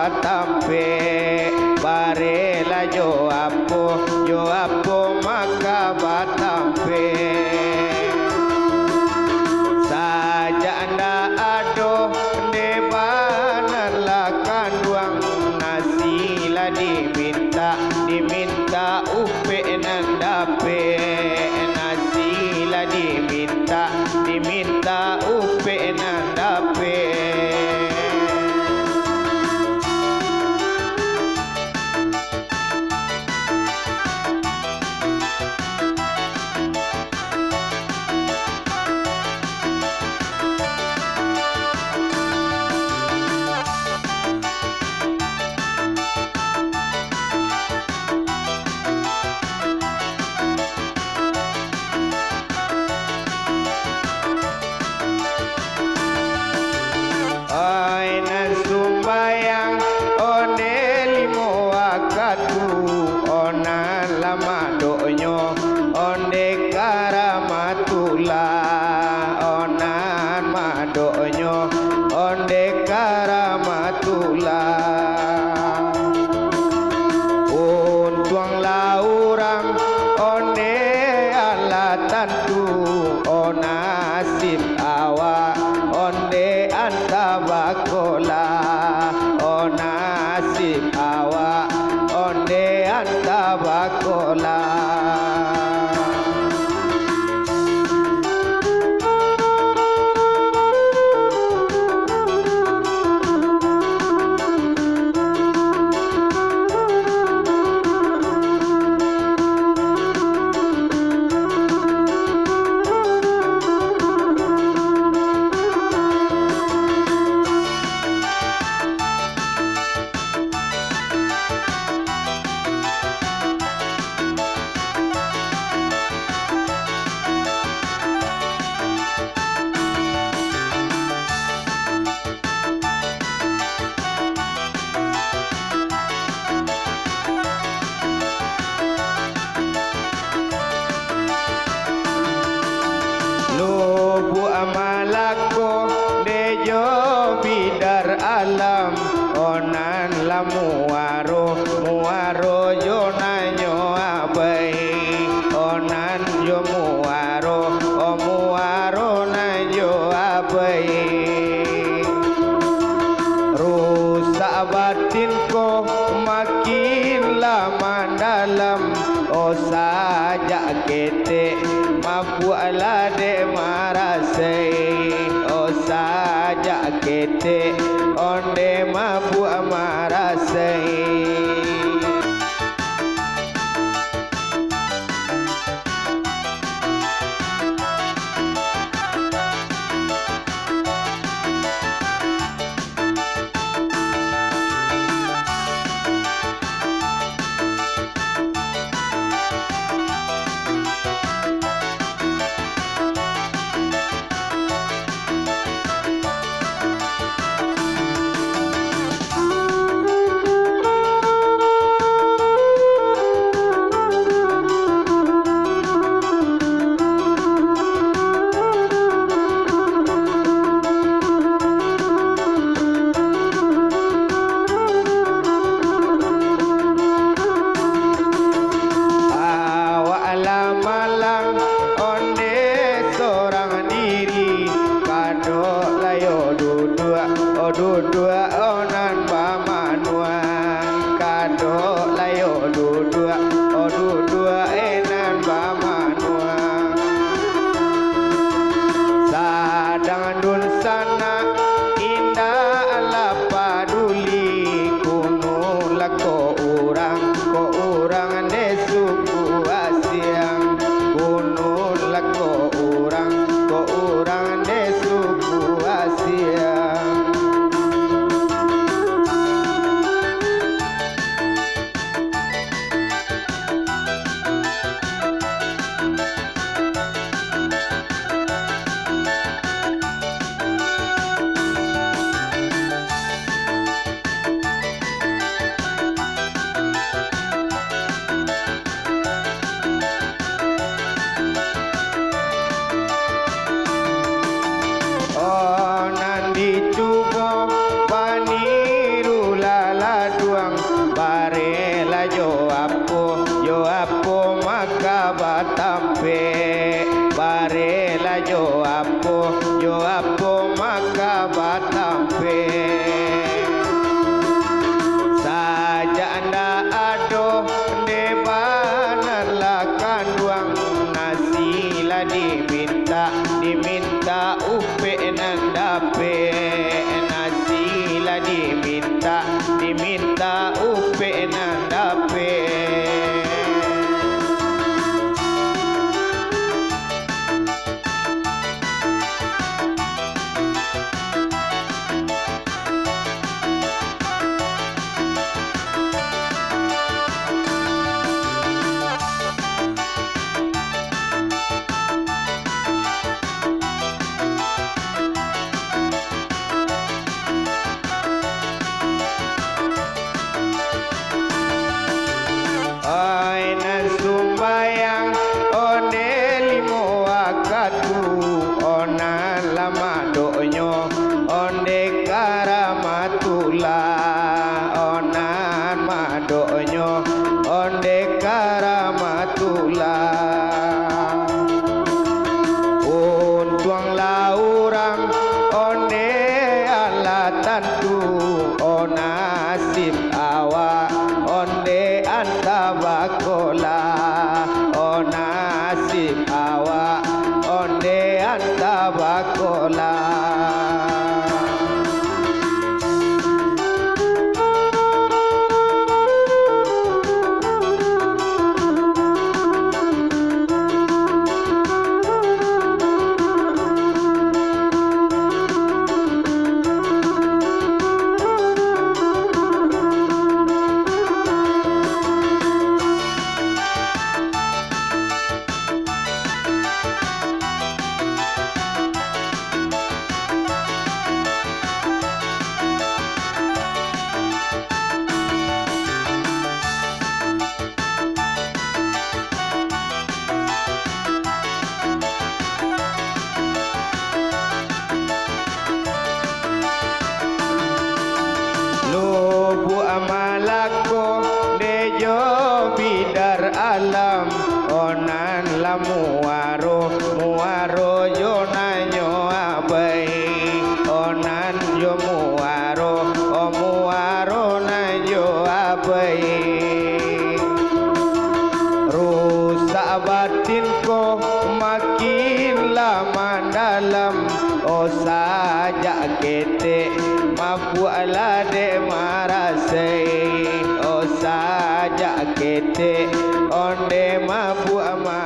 batampe bare la yo apo maka batampe saja anda ado de banan la kanduang nasi la diminta upe nandape nasi la diminta upe nandape sumbayang one limo wakatu onan lama doonyo onde karamatula onan madoonyo onde karamatula untuang laurang onde ala tantu onasip awa onde antabakola onasip awa onde antabakola lubu amalako dejo bidar alam onan la muaro yo nanyo abai onan yo muaro nanyo abai rusak batinku makin lama dalam saja kete mampu ala de marasai saja kete onde mampu marasai yo apo maka batampe saja anda ado debanan lakan duang nasila diminta upe nandape nasila diminta upe nandape sumbayang onde limo akatu onan lama doonyo onde karamatula onan madoonyo onde karamatula untuang laurang onde alatantu onasip awa onde antabakola onasip awa onde antabakola lubu amalako dejo bidar alam onan lamuaro muaro yo nanyo abai onan yo muaro o muaro nanyo abai rusak batinku makin lama dalam oh saja kete mafu alade marasai oh saja kete onde mafu ama